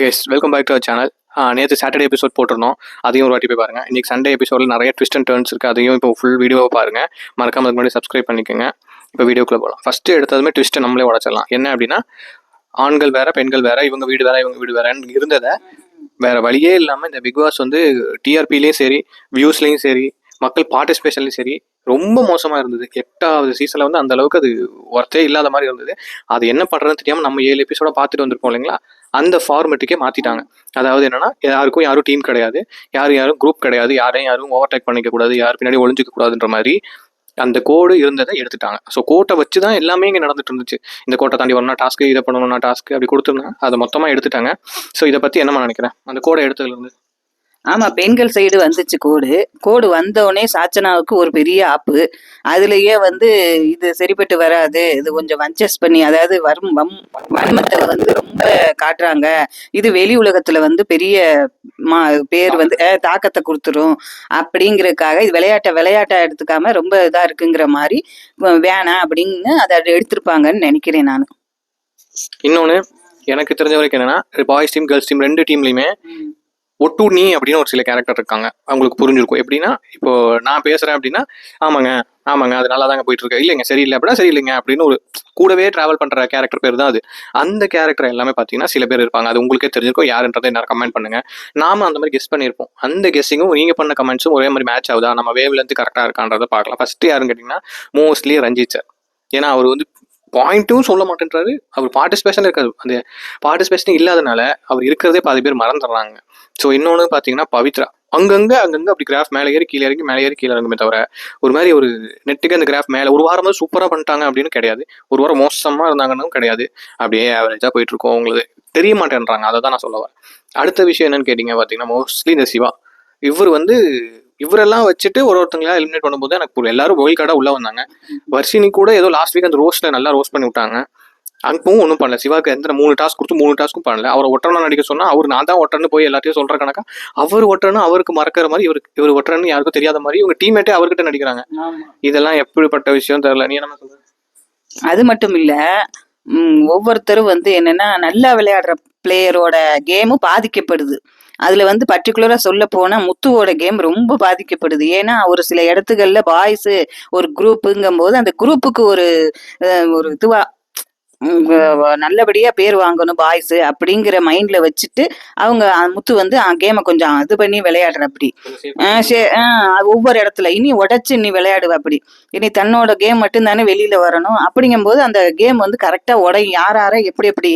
Guys welcome back to our channel. நேற்று Saturday episode போட்டிருந்தோம், அதையும் ஒரு வாட்டி போய் பாருங்கள். இன்றைக்கி சண்டே எபிசோடில் நிறைய ட்விஸ்ட் அண்ட் டர்ன்ஸ் இருக்குது, அதையும் இப்போ ஃபுல் வீடியோவை பாருங்கள். மறக்காம அதுக்கு முன்னாடி சப்ஸ்கிரைப் பண்ணிக்கோங்க. இப்போ வீடியோக்குள்ளே போகலாம். ஃபஸ்ட்டு எடுத்ததுமே ட்விஸ்ட்டை நம்மளே உடச்சிடலாம். என்ன அப்படின்னா, ஆண்கள் வேறு பெண்கள் வேறு, இவங்க வீடு வேறு இவங்க வீடு வேறுன்னு இருந்ததை வேறு வழியே இல்லாமல் இந்த பிக் பாஸ் வந்து டிஆர்பிலையும் சரி, வியூஸ்லேயும் சரி, மக்கள் பார்ட்டிசிபேஷன்லையும் சரி ரொம்ப மோசமாக இருந்தது. 8வது சீசனில் வந்து அந்த அளவுக்கு அது ஒர்த்தே இல்லாத மாதிரி இருந்தது. அது என்ன பண்ணுறதுன்னு தெரியாமல் நம்ம 7 எபிசோட பார்த்துட்டு வந்திருப்போம் இல்லைங்களா, அந்த ஃபார்மெட்டுக்கே மாற்றிட்டாங்க. அதாவது என்னன்னா, யாரும் டீம் கிடையாது, யாரும் குரூப் கிடையாது, யாரும் ஓவர்டேக் பண்ணிக்க கூடாது, யார் பின்னாடி ஒளிஞ்சிக்க கூடாதுன்ற மாதிரி அந்த கோடு இருந்ததை எடுத்துட்டாங்க. ஸோ கோட்டை வச்சு தான் எல்லாமே இங்கே நடந்துட்டு இருந்துச்சு. இந்த கோட்டை தாண்டி வரணும் டாஸ்க்கு, இதை பண்ணணும்னா டாஸ்க்கு, அப்படி கொடுத்துருந்தாங்க. அதை மொத்தமாக எடுத்துட்டாங்க. ஸோ இதை பற்றி என்னமா நினைக்கிறேன், அந்த கோடை எடுத்ததுலேருந்து? ஆமா, பெண்கள் சைடு வந்துச்சு கோடு வந்தோடனே சாச்சனாவுக்கு ஒரு பெரிய ஆப்பு. அதுலயே வந்து இது சரிப்பட்டு வராது, இது கொஞ்சம் வஞ்சஸ் பண்ணி, அதாவது வன்மத்தை வந்து ரொம்ப காட்டுறாங்க, இது வெளி உலகத்துல வந்து பெரிய பேர் வந்து தாக்கத்தை கொடுத்துரும் அப்படிங்கிறதுக்காக இது விளையாட்டா எடுத்துக்காம ரொம்ப இதா இருக்குங்கிற மாதிரி வேணாம் அப்படின்னு அதை எடுத்திருப்பாங்கன்னு நினைக்கிறேன் நான். இன்னொன்னு எனக்கு தெரிஞ்ச வரைக்கும் என்னன்னா, பாய்ஸ் டீம் கேர்ள்ஸ் டீம் 2 டீம்லயுமே ஒட்டுண்ணி அப்படின்னு ஒரு சில கேரக்டர் இருக்காங்க. அவங்களுக்கு புரிஞ்சிருக்கும். எப்படின்னா, இப்போ நான் பேசுறேன் அப்படின்னா, ஆமாங்க அது நல்லா தாங்க போயிட்டு இருக்கு, இல்லைங்க சரியில்லை அப்படின்னா சரியில்லைங்க அப்படின்னு ஒரு கூடவே டிராவல் பண்ற கேரக்டர் பேர் தான் அது. அந்த கேரக்டர் எல்லாமே பார்த்தீங்கன்னா சில பேர் இருப்பாங்க. அது உங்களுக்கே தெரிஞ்சிருக்கும், யாருன்றதை என்ன கமெண்ட் பண்ணுங்க. நாம அந்த மாதிரி கெஸ் பண்ணியிருப்போம். அந்த கெஸ்ஸிங்கும் நீங்க பண்ண கமெண்ட்ஸும் ஒரே மாதிரி மேட்ச் ஆகுதா, நம்ம வேவ்ல இருந்து கரெக்டாக இருக்கான்றதை பார்க்கலாம். ஃபர்ஸ்ட் யாருன்னு கேட்டிங்கன்னா, மோஸ்ட்லி ரஞ்சித் சார். ஏன்னா அவர் வந்து பாயிண்ட்டும் சொல்ல மாட்டேன்றாரு, அவர் பார்ட்டிசிபேஷன் இருக்காது. அந்த பார்ட்டிசிபேஷன் இல்லாதனால அவர் இருக்கிறதே பாதி பேர் மறந்துடுறாங்க. ஸோ இன்னொன்று பார்த்தீங்கன்னா, பவித்ரா அங்கங்கே அப்படி கிராஃப் மேலே ஏறி கீழே இறங்கி மேலே ஏறி கீழே இறங்குமே தவிர, ஒரு மாதிரி ஒரு நெட்டுக்கு அந்த கிராஃப் மேலே ஒரு வாரம் தான் சூப்பராக பண்ணிட்டாங்க அப்படின்னு கிடையாது, ஒரு வாரம் மோசமாக இருந்தாங்கன்னு கிடையாது, அப்படியே ஆவரேஜாக போயிட்டு இருக்கோம். உங்களுக்கு தெரிய மாட்டேன்றாங்க. அதை தான் நான் சொல்ல வரேன். அடுத்த விஷயம் என்னன்னு கேட்டிங்க பார்த்தீங்கன்னா, மோஸ்ட்லி இந்த சிவா இவரெல்லாம் வச்சுட்டு ஒருத்தங்களா எலிமினேட் பண்ணும்போது எனக்கு எல்லாரும் ஒயில் கார்டாக உள்ள வந்தாங்க. வர்ஷினி கூட ஏதோ லாஸ்ட் வீக் அந்த ரோஸ்ட்ல நல்லா ரோஸ்ட் பண்ணி விட்டாங்க. அங்கவும் ஒன்றும் பண்ணல. சிவாக்கு எந்த 3 டாஸ்க் கொடுத்து 3 டாஸ்க்கும் பண்ணல. அவரை ஒட்டனா நடிக்க சொன்னா அவர் நான் தான் ஒட்டன்னு போய் எல்லாத்தையும் சொல்ற கணக்கா அவர் ஒட்டன்னு அவருக்கு மறக்கிற மாதிரி இவர் ஒட்டன்னு யாருக்கும் தெரியாத மாதிரி இவங்க டீம்மேட்டே அவர்கிட்ட நடிக்கிறாங்க. இதெல்லாம் எப்படிப்பட்ட விஷயம் தெரியல. நீ என்ன சொல்ற? அது மட்டும் இல்ல, ஒவ்வொருத்தரும் வந்து என்னன்னா, நல்லா விளையாடுற பிளேயரோட கேமும் பாதிக்கப்படுது. அதுல வந்து பர்டிகுலரா சொல்ல போனா முத்துவோட கேம் ரொம்ப பாதிக்கப்படுது. ஏன்னா ஒரு சில இடத்துகள்ல பாய்ஸ் ஒரு குரூப்புங்கும் போது அந்த குரூப்புக்கு ஒரு இதுவா நல்லபடியா பேர் வாங்கணும் பாய்ஸ் அப்படிங்கிற மைண்ட்ல வச்சுட்டு அவங்க முத்து வந்து கேமை கொஞ்சம் இது பண்ணி விளையாடுற அப்படி ஒவ்வொரு இடத்துல இனி உடைச்சு இனி விளையாடுவ அப்படி. இனி தன்னோட கேம் மட்டும் தானே வெளியில வரணும். அப்படிங்கும் போது அந்த கேம் வந்து கரெக்டா உடையும், யார எப்படி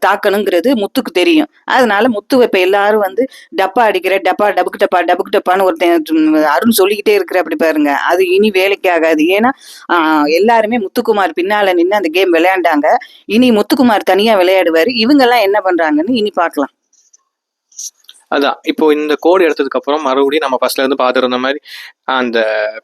தாக்கணுங்கிறது முத்துக்கு தெரியும். அதனால முத்து இப்ப எல்லாரும் வந்து டப்பா அடிக்கிற டபுக்கு டப்பான்னு ஒருத்தன் அருண் சொல்லிக்கிட்டே இருக்கிற அப்படி பாருங்க, அது இனி வேலைக்கு ஆகாது. ஏன்னா எல்லாருமே முத்துக்குமார் பின்னால நின்று அந்த கேம் விளையாண்டாங்க. இனி முத்துக்குமார் தனியா விளையாடுவாரு. இவங்க எல்லாம் என்ன பண்றாங்கன்னு இனி பார்க்கலாம். அதான் இப்போ இந்த கோடு எடுத்ததுக்கு அப்புறம் மறுபடியும் நம்ம ஃபர்ஸ்ட்ல இருந்து பார்த்துருந்த மாதிரி அந்த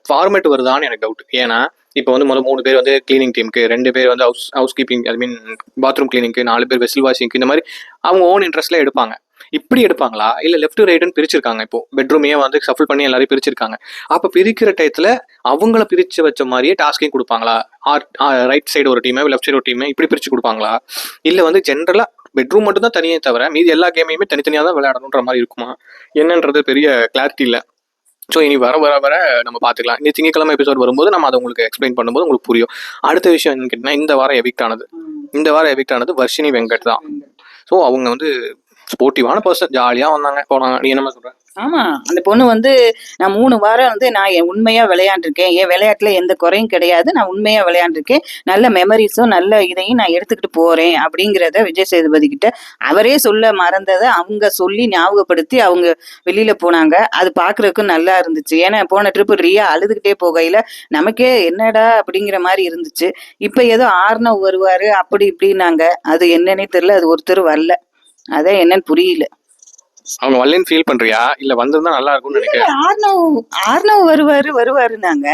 ஃபார்மேட் வருதான்னு எனக்கு டவுட். ஏன்னா இப்போ வந்து 3 பேர் வந்து கிளீனிங் டீமுக்கு, 2 பேர் வந்து ஹவுஸ் கீப்பிங், ஐ மீன் பாத்ரூம் கிளீனிங்க்கு, 4 பேர் வெசில் வாஷிங்க்கு, இந்த மாதிரி அவங்க ஓன் இன்ட்ரெஸ்ட்ல எடுப்பாங்க. இப்படி எடுப்பாங்களா இல்லை லெஃப்ட் ரைட்டுன்னு பிரிச்சிருக்காங்க. இப்போ பெட்ரூமையே வந்து சஃபிள் பண்ணி எல்லாரையும் பிரிச்சிருக்காங்க. அப்போ பிரிக்கிற டயத்துல அவங்கள பிரிச்சு வச்ச மாதிரியே டாஸ்கையும் கொடுப்பாங்களா? ரைட் சைடு ஒரு டீமே லெஃப்ட் சைடு ஒரு டீமே இப்படி பிரிச்சு கொடுப்பாங்களா? இல்லை வந்து ஜென்ரலா பெட்ரூம் மட்டும் தான் தனியே தவிர மீதி எல்லா கேமையுமே தனித்தனியாக தான் விளையாடணுன்ற மாதிரி இருக்குமா என்னன்றது பெரிய கிளாரிட்டி இல்லை. ஸோ இனி வர நம்ம பார்த்துக்கலாம். இனி திங்கக்கிழமை எபிசோட் வரும்போது நம்ம அதை உங்களுக்கு எக்ஸ்பிளைன் பண்ணும்போது உங்களுக்கு புரியும். அடுத்த விஷயம் என்னன்னு கேட்டிங்கன்னா, இந்த வாரம் எவிக்ட் ஆனது வர்ஷினி வெங்கட் தான். ஸோ அவங்க வந்து ஸ்போர்ட்டிவான பர்சன், ஜாலியாக வந்தாங்க போனாங்க. நீ என்ன சொல்ற? ஆமா, அந்த பொண்ணு வந்து நான் 3 வாரம் வந்து நான் உண்மையா விளையாண்டுருக்கேன், என் விளையாட்டுல எந்த குறையும் கிடையாது, நான் உண்மையா விளையாண்டுருக்கேன், நல்ல மெமரிஸும் நல்ல இதையும் நான் எடுத்துக்கிட்டு போறேன் அப்படிங்கிறத விஜய் சேதுபதி கிட்ட அவரே சொல்ல மறந்ததை அவங்க சொல்லி ஞாபகப்படுத்தி அவங்க வெளியில போனாங்க. அது பாக்குறதுக்கும் நல்லா இருந்துச்சு. ஏன்னா போன ட்ரிப்பு ரியா அழுதுகிட்டே போகையில நமக்கே என்னடா அப்படிங்கிற மாதிரி இருந்துச்சு. இப்ப ஏதோ ஆர்னவ் வருவாரு அப்படி இப்படின்னாங்க, அது என்னன்னே தெரியல, அது ஒருத்தர் வரல, அதான் என்னன்னு புரியல. அவங்க வரலன்னு ஃபீல் பண்றியா இல்ல வந்திருந்தா நல்லா இருக்கும்னு நினைக்கிறேன்? ஆர்னவ் வருவாருனாங்க.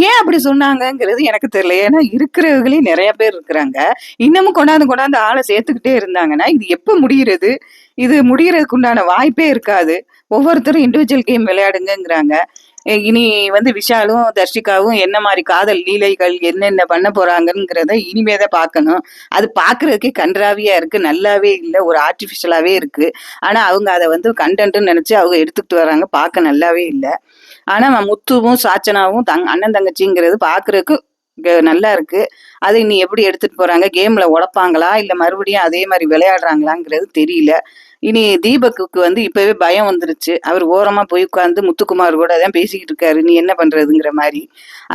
ஏன் அப்படி சொன்னாங்கங்கிறது எனக்கு தெரியல. ஏன்னா இருக்கிறவங்களே நிறைய பேர் இருக்கிறாங்க. இன்னமும் கொண்டாந்து ஆளை சேர்த்துக்கிட்டே இருந்தாங்கன்னா இது எப்ப முடிகிறது? இது முடிகிறதுக்கு உண்டான வாய்ப்பே இருக்காது. ஒவ்வொருத்தரும் இண்டிவிஜுவல் கேம் விளையாடுங்கிறாங்க. இனி வந்து விஷாலும் தர்ஷிகாவும் என்ன மாதிரி காதல் லீலைகள் என்னென்ன பண்ண போறாங்கங்கிறத இனிமேதான் பார்க்கணும். அது பார்க்கறதுக்கே கன்றாவியா இருக்கு, நல்லாவே இல்லை, ஒரு ஆர்டிஃபிஷியலாவே இருக்கு. ஆனா அவங்க அதை வந்து கண்டென்ட்னு நினைச்சு அவங்க எடுத்துக்கிட்டு வராங்க, பார்க்க நல்லாவே இல்லை. ஆனா முத்துவும் சாச்சனாவும் அண்ணன் தங்கச்சிங்கிறது பார்க்கறதுக்கு நல்லா இருக்கு. அதை இனி எப்படி எடுத்துட்டு போறாங்க, கேம்ல உடைப்பாங்களா இல்ல மறுபடியும் அதே மாதிரி விளையாடுறாங்களாங்கிறது தெரியல. இனி தீபக்குக்கு வந்து இப்பவே பயம் வந்துருச்சு. அவர் ஓரமா போய் உட்கார்ந்து முத்துக்குமார் கூட தான் பேசிக்கிட்டு இருக்காரு, நீ என்ன பண்றதுங்கிற மாதிரி.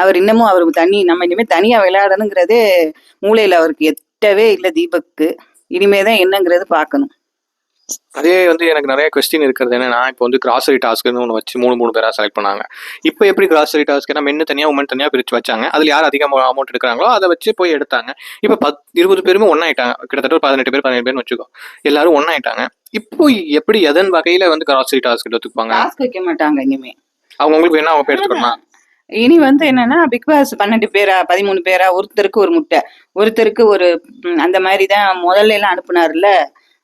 அவர் இன்னமும் அவர் நம்ம இனிமே தனியா விளையாடணுங்கிறதே மூளையில அவருக்கு எட்டவே இல்லை தீபக்கு. இனிமேதான் என்னங்கிறது பார்க்கணும். அதே வந்து எனக்கு நிறைய கொஸ்டின் இருக்கிறது என்னன்னா, இப்போ வந்து கிராசரி டாஸ்க்னு ஒன்று வச்சு மூணு பேரா செலக்ட் பண்ணாங்க. இப்போ எப்படி கிராசரி டாஸ்க்னா மென்னு தனியாக உமன் தனியாக பிரித்து வச்சாங்க. அதில் யார் அதிகமாக அமௌண்ட் எடுக்கிறாங்களோ அதை வச்சு போய் எடுத்தாங்க. இப்போ 20 பேருமே ஒன்றாயிட்டாங்க. கிட்டத்தட்ட ஒரு 18 பேர் 17 பேர்னு வச்சுக்கோ, எல்லாரும் ஒன்றாயிட்டாங்க. இப்போ எப்படி எதன் வகையில வந்து கிராசரி டாஸ்க் எடுத்துப்பாங்க? டாஸ்க் வைக்க மாட்டாங்க இனிமே. அவங்க உங்களுக்கு வேணா அவங்க போய் எடுத்துக்கணும். இனி வந்து என்னன்னா பிக் பாஸ் 12 பேரா 13 பேரா, ஒருத்தருக்கு ஒரு முட்டை, ஒருத்தருக்கு ஒரு அந்த மாதிரி தான் முதல்ல எல்லாம் அனுப்புனாருல,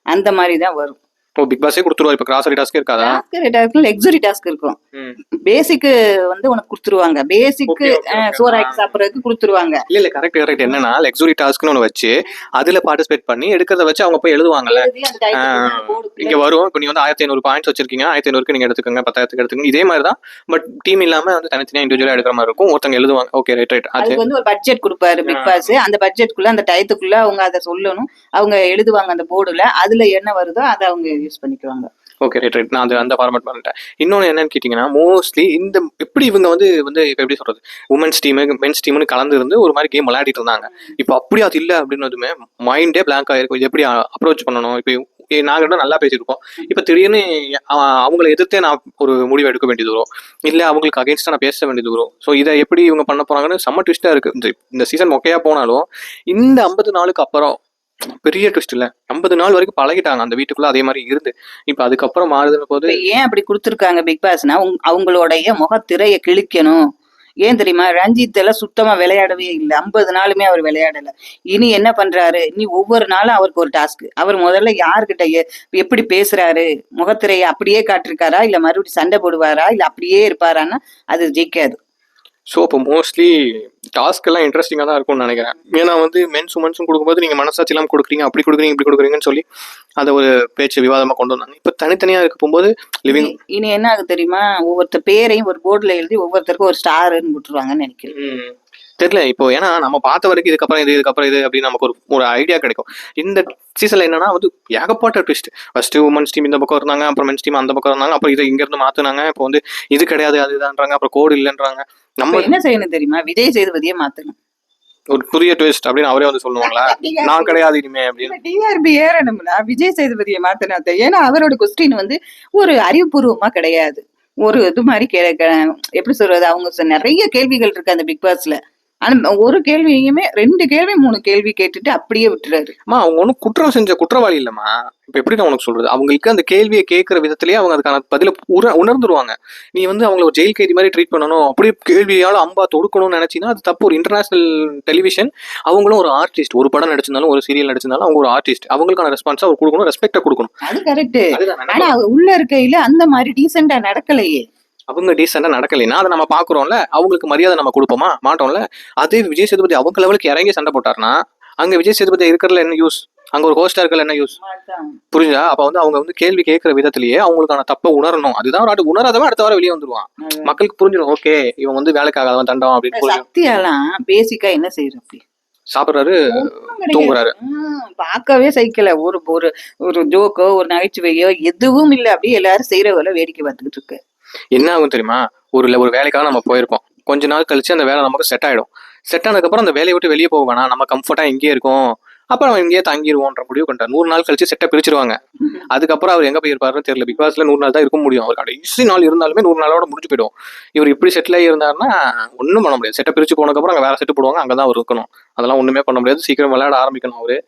அந்த மாதிரி தான் வரும். ஓ, பிக் பாஸே கொடுத்துருவாரு. இப்போ கிராசரி டாஸ்க் இருக்காதா? கிராசரி டாஸ்க் லக்ஸுரி டாஸ்க் இருக்கும். பேசிக் வந்து உனக்கு கொடுத்துருவாங்க, பேசிக் சோறாக்கி சாப்பிடறதுக்கு கொடுத்துருவாங்க. இல்ல கரெக்ட். என்னன்னா லக்ஸுரி டாஸ்க்னு ஒன்று வச்சு அதுல பார்ட்டிசிபேட் பண்ணி எடுக்கிறத வச்சு அவங்க போய் எழுதுவாங்கல்ல. இங்க வரும், இப்போ நீ வந்து 1500 பாயிண்ட்ஸ் வச்சிருக்கீங்க, 1500க்கு நீங்க எடுத்துக்கோங்க, 10,000க்கு எடுத்துக்கோங்க, இதே மாதிரி தான். பட் டீம் இல்லாம வந்து தனித்தனியா இண்டிவிஜுவலா எடுக்கிற மாதிரி இருக்கும். ஒருத்தங்க எழுதுவாங்க. Okay, right. அதுக்கு வந்து ஒரு பட்ஜெட் கொடுப்பாரு பிக் பாஸ். அந்த பட்ஜெட்குள்ள அந்த டயத்துக்குள்ள அவங்க அதை சொல்லணும், அவங்க எழுதுவாங்க அந்த போர்டுல. அதுல என்ன வருதோ அதை அவங்க யூஸ் பண்ணிக்குவாங்க. Okay, right. நான் அந்த ஃபார்மேட் பண்ணிட்டேன். இன்னொன்று என்னன்னு கேட்டிங்கன்னா, மோஸ்ட்லி இந்த எப்படி இவங்க வந்து இப்போ எப்படி சொல்றது, உமன்ஸ் டீமு மென்ஸ் டீம்னு கலந்து இருந்து ஒரு மாதிரி கேம் விளையாடிட்டு இருந்தாங்க. இப்போ அப்படி அது இல்லை அப்படின்னதுமே மைண்டே பிளாங்க் ஆயிருக்கும். இது எப்படி அப்ரோச் பண்ணணும்? இப்போ நாங்கள் நல்லா பேசியிருக்கோம், இப்போ திடீர்னு அவங்களை எதிர்த்தே நான் ஒரு முடிவு எடுக்க வேண்டியது வரும், இல்லை அவங்களுக்கு அகேன்ஸ்டாக நான் பேச வேண்டியது வரும். ஸோ இதை எப்படி இவங்க பண்ண போறாங்கன்னு செம்ம ட்விஸ்டாக இருக்குது. இந்த சீசன் மொக்கையாக போனாலும் இந்த 50 நாளுக்கு அப்புறம் பெரிய ட்விஸ்ட் இல்ல, 50 நாள் வரைக்கும் பழகிட்டாங்க அந்த வீட்டுக்குள்ள, அதே மாதிரி இருந்து இப்ப அதுக்கப்புறம் மாறுதுன்னு போது. ஏன் அப்படி கொடுத்துருக்காங்க பிக் பாஸ்னா, அவங்களுடைய முகத்திரையை கிழிக்கணும். ஏன் தெரியுமா, ரஞ்சித் எல்லாம் சுத்தமா விளையாடவே இல்லை, 50 நாளுமே அவர் விளையாடல. இனி என்ன பண்றாரு, இனி ஒவ்வொரு நாளும் அவருக்கு ஒரு டாஸ்க். அவர் முதல்ல யாருக்கிட்ட எப்படி பேசுறாரு, முகத்திரையை அப்படியே காட்டிருக்காரா இல்ல மறுபடியும் சண்டை போடுவாரா இல்ல அப்படியே இருப்பாரான்னா அது ஜெயிக்காது. ஸோ இப்போ மோஸ்ட்லி டாஸ்க் எல்லாம் இன்ட்ரெஸ்டிங்காக தான் இருக்கும்னு நினைக்கிறேன். ஏன்னா வந்து மென்ஸ் உமன்ஸும் கொடுக்கும்போது நீங்கள் மனசாட்சி இல்லாமல் கொடுக்குறீங்க, அப்படி கொடுக்குறீங்க இப்படி கொடுக்குறீங்கன்னு சொல்லி அதை ஒரு பேச்சு விவாதமாக கொண்டு வந்தாங்க. இப்போ தனித்தனியாக இருக்க போகும்போது லிவிங் இனி என்ன ஆகுது தெரியுமா, ஒவ்வொருத்தர் பேரையும் ஒரு போர்டில் எழுதி ஒவ்வொருத்தருக்கும் ஒரு ஸ்டார்ன்னு போட்டுருவாங்கன்னு நினைக்கிறேன். தெரியல இப்போ, ஏன்னா நம்ம பார்த்த வரைக்கும் இதுக்கப்புறம் இது அப்படின்னு நமக்கு ஒரு ஐடியா கிடைக்கும். இந்த சீசன்ல என்னன்னா வந்து ஏகப்பட்ட ட்விஸ்ட். ஃபர்ஸ்ட் உமன்ஸ் டீம் இந்த பக்கம் இருந்தாங்க, அப்புறம் மென்ஸ் டீம் அந்த பக்கம் இருந்தாங்க, அப்புறம் இதை இங்க இருந்து மாத்துனாங்க. இப்போ வந்து இது கிடையாது அதுதான்றாங்க, அப்புறம் கோடு இல்லைன்றாங்க. நம்ம என்ன செய்யணும் தெரியுமா, விஜய் சேதுபதியே மாத்தணும். ஒரு புதிய ட்விஸ்ட் அப்படின்னு அவரே வந்து சொல்லுவாங்களா, நான் கிடையாது இனிமே அப்படின்னு. டிஆர்பி ஏறணும்னா விஜய் சேதுபதியை மாத்தினா. ஏன்னா அவரோட கொஸ்டின் வந்து ஒரு அறிவுபூர்வமா கிடையாது, ஒரு இது மாதிரி எப்படி சொல்றது, அவங்க நிறைய கேள்விகள் இருக்கு அந்த பிக் பாஸ்ல. ஆனா ஒரு கேள்வியுமே 2 கேள்வி 3 கேள்வி கேட்டுட்டு அப்படியே விட்டுறாரு. அவங்க ஒன்றும் குற்றம் செஞ்ச குற்றவாளி இல்லம்மா. இப்போ எப்படி நான் உனக்கு சொல்றது, அவங்களுக்கு அந்த கேள்வியை கேட்கிற விதத்திலேயே அவங்க அதுக்கான பதில உணர்ந்துருவாங்க. நீ வந்து அவங்களை ஒரு ஜெயில் கைதி மாதிரி ட்ரீட் பண்ணணும், அப்படியே கேள்வியால அம்பா தொடுக்கணும்னு நினைச்சின்னா அது தப்பு. ஒரு இன்டர்நேஷனல் டெலிவிஷன், அவங்களும் ஒரு ஆர்டிஸ்ட், ஒரு படம் நடிச்சிருந்தாலும் ஒரு சீரியல் நடிச்சிருந்தாலும் அவங்க ஒரு ஆர்டிஸ்ட், அவங்களுக்கான ரெஸ்பான்ஸா அவர் கொடுக்கணும், ரெஸ்பெக்டா கொடுக்கணும். அது கரெக்ட். ஆனா உள்ள இருக்கையில அந்த மாதிரி டீசெண்டா நடக்கலையே. அவங்க டீசெண்டா நடக்கலைன்னா அதை நம்ம பாக்குறோம்ல, அவங்களுக்கு மரியாதை நம்ம கொடுப்போமா மாட்டோம்ல. அதே விஜய் சேதுபதி அவங்க லெவலுக்கு இறங்கி சண்டை போட்டாருன்னா அங்க விஜய் சேதுபதி இருக்கிறதுல என்ன யூஸ், அங்க ஒரு ஹோஸ்டா இருக்கல என்ன யூஸ், புரிஞ்சா? அப்ப வந்து அவங்க வந்து கேள்வி கேட்கிற விதத்திலேயே அவங்களுக்கான தப்ப உணரணும். அதுதான் உணராதவன் அடுத்த வாரம் வெளியே வந்துருவான். மக்களுக்கு புரிஞ்சிடும், ஓகே இவன் வந்து வேலைக்காகவன் தண்டம் அப்படின்னு. சக்தியெல்லாம் பேசிக்கா என்ன செய்யற, அப்படி சாப்பிடுறாரு தூங்குறாரு, பார்க்கவே சைக்கிள ஒரு ஒரு ஒரு ஜோக்கோ ஒரு நகைச்சுவையோ எதுவும் இல்லை, அப்படியே எல்லாரும் செய்யறவங்கள வேடிக்கை பார்த்துக்கிட்டு இருக்கு. என்ன ஆகும் தெரியுமா, ஒரு வேலைக்காக நம்ம போயிருப்போம், கொஞ்ச நாள் கழிச்சு அந்த வேலை நமக்கு செட் ஆயிடும். செட் ஆனதுக்கப்புறம் அந்த வேலையை விட்டு வெளியே போக வேணாம், நம்ம கம்ஃபர்ட்டா இங்கே இருக்கும், அப்புறம் நம்ம இங்கேயே தங்கிடுவோன்ற முடிவு கொண்டார். 100 நாள் கழிச்சு செட்டை பிரிச்சிருவாங்க. அதுக்கப்புறம் அவர் எங்க போயிருப்பாருன்னு தெரியல. பிக் பாஸ்ல 100 நாள் தான் இருக்க முடியும். அவர் கடைசி நாள் இருந்தாலுமே 100 நாளோட முடிஞ்சு போயிடும். இவர் இப்படி செட்டில் ஆகி இருந்தாருன்னா ஒன்றும் பண்ண முடியாது. செட்டை பிரிச்சு போனதுக்கப்புறம் அங்கே வேற செட்டு போடுவாங்க, அங்கதான் அவர் இருக்கணும். அதெல்லாம் ஒண்ணுமே பண்ண முடியாது. சீக்கிரம் விளையாட ஆரம்பிக்கணும் அவரு.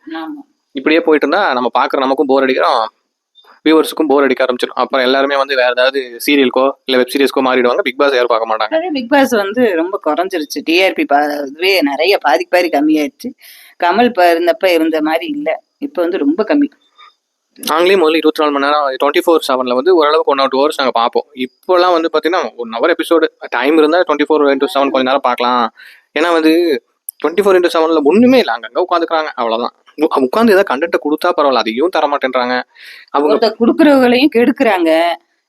இப்படியே போயிட்டு இருந்தா நம்ம பாக்குற நமக்கும் போர் அடிக்கிறோம், வியூவர்ஸுக்கும் போர் அடிக்க ஆரம்பிச்சிடும். அப்புறம் எல்லாருமே வந்து வேற ஏதாவது சீரியல்கோ இல்ல வெப் சீரிஸ்க்கோ மாறிடுவாங்க. பிக் பாஸ் யாரும் பார்க்க மாட்டாங்க. பிக் பாஸ் வந்து ரொம்ப குறைஞ்சிருச்சு. டிஆர்பி இதுவே நிறைய பாதி கம்மியாயிடுச்சு. கமல் இருந்தப்ப இருந்த மாதிரி இல்ல, இப்ப வந்து ரொம்ப கம்மி. நாங்களே முதல்ல 24 மணி நேரம் 24/7 வந்து ஓரளவுக்கு 1 or 2 ஹவர்ஸ் நாங்கள் பார்ப்போம். இப்போலாம் வந்து பார்த்தீங்கன்னா 1 ஹவர் எபிசோடு டைம் இருந்தால் 24/7 கொஞ்ச நேரம் பார்க்கலாம். ஏன்னா வந்து 24/7 ஒன்றுமே இல்லை, அங்கங்கே உட்காந்துக்கிறாங்க அவ்வளோதான். உட்காந்து ஏதாவது கண்டென்ட்டை கொடுத்தா பரவாயில்ல, அதையும் தர மாட்டேன்றாங்க அவங்க. ஒருத்தர் குடுக்குறவங்களையும் கெடுக்குறாங்க.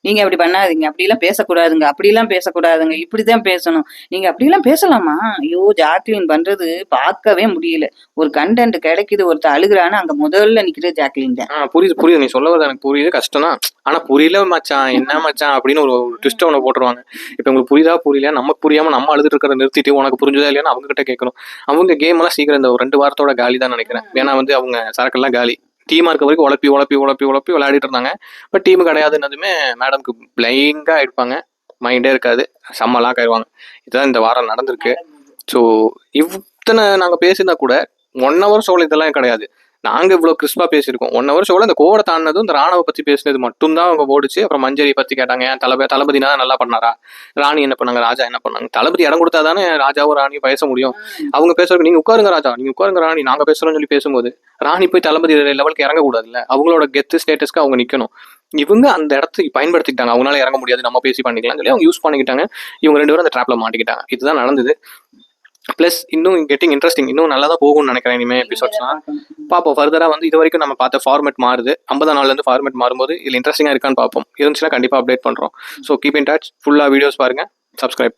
நீங்க அப்படி பண்ணாதீங்க, அப்படிலாம் பேசக்கூடாதுங்க, அப்படிலாம் பேசக்கூடாதுங்க, இப்படிதான் பேசணும். நீங்க அப்படிலாம் பேசலாமா? ஐயோ, ஜாக்லின் பண்றது பார்க்கவே முடியல. ஒரு கண்டென்ட் கிடைக்குது, ஒருத்தர் அழுகுறான்னு அங்க முதல்ல நிக்கிறது ஜாக்லின் தான். புரியுது நீ சொல்ல வரது எனக்கு புரியுது, கஷ்டம் தான். ஆனா புரியல மச்சான், என்ன மச்சான் அப்படின்னு ஒரு ட்விஸ்ட் ஒன்று போட்டுருவாங்க. இப்போ உங்களுக்கு புரியல, நமக்கு புரியாம நம்ம அழுதுட்டு இருக்கிறத நிறுத்திட்டு உனக்கு புரிஞ்சதா இல்லையான்னு அவங்க கிட்ட கேட்கணும். அவங்க கேம் எல்லாம் சீக்கிரம் இந்த ஒரு 2 வாரத்தோட காலி தான் நினைக்கிறேன். ஏன்னா வந்து அவங்க சரக்கெல்லாம் காலி, டீமா இருக்க வரைக்கும் உழப்பி விளையாடிட்டு இருந்தாங்க. பட் டீமு கிடையாதுன்னதுமே மேடம்க்கு பிளைங்கா ஆயிடுப்பாங்க, மைண்டே இருக்காது, செம்மலாக் ஆயிடுவாங்க. இதுதான் இந்த வாரம் நடந்திருக்கு. ஸோ இத்தனை நாங்கள் பேசியிருந்தா கூட 1 ஹவர் ஷோவில் இதெல்லாம் கிடையாது. நாங்கள் இவ்வளோ கிறிஸ்பாக பேசியிருக்கோம். 1 ஹவர் ஷோவில் இந்த கோடை தாண்டினதும் இந்த ராணுவ பற்றி பேசினது மட்டும்தான் அவங்க ஓடிச்சு. அப்புறம் மஞ்சரி பற்றி கேட்டாங்க, ஏன் தளபதினா நல்லா பண்ணாரா, ராணி என்ன பண்ணாங்க, ராஜா என்ன பண்ணாங்க. தளபதி இடம் கொடுத்தா தானே ராஜாவும் ராணியும் பேச முடியும். அவங்க பேசுறதுக்கு நீங்கள் உட்காருங்க ராஜா, நீங்கள் உட்காருங்க ராணி, நாங்கள் பேசுகிறோம்னு சொல்லி பேசும்போது ராணி போய் தளபதி லெவலுக்கு இறங்கக்கூடாதுல்ல. அவங்களோட கெத்து ஸ்டேட்டஸ்க்கு அவங்க நிற்கணும். இவங்க அந்த இடத்துக்கு பயன்படுத்திக்கிட்டாங்க. அவங்களால இறங்க முடியாது, நம்ம பேசி பண்ணிக்கலாம் சொல்லி அவங்க யூஸ் பண்ணிக்கிட்டாங்க. இவங்க 2 பேரும் அந்த ட்ராப்ல மாட்டிக்கிட்டாங்க. இதுதான் நடந்தது. ப்ளஸ் இன்னும் கெட்டிங் இன்ட்ரெஸ்டிங், இன்னும் நல்லா தான் போகும்னு நினைக்கிறேன். இனிமேல் எபிசோட்ஸ்லாம் பார்ப்போம். ஃபர்தராக வந்து இது வரைக்கும் நம்ம பார்த்த ஃபார்மேட் மாறுது. 50 நாள்லேருந்து ஃபார்மேட் மாறும்போது இதில் இன்ட்ரெஸ்டிங்காக இருக்கான்னு பார்ப்போம். இருந்துச்சுன்னா கண்டிப்பாக அப்டேட் பண்ணுறோம். So keep in touch. ஃபுல்லாக வீடியோஸ் பாருங்கள், சப்ஸ்கிரைப்.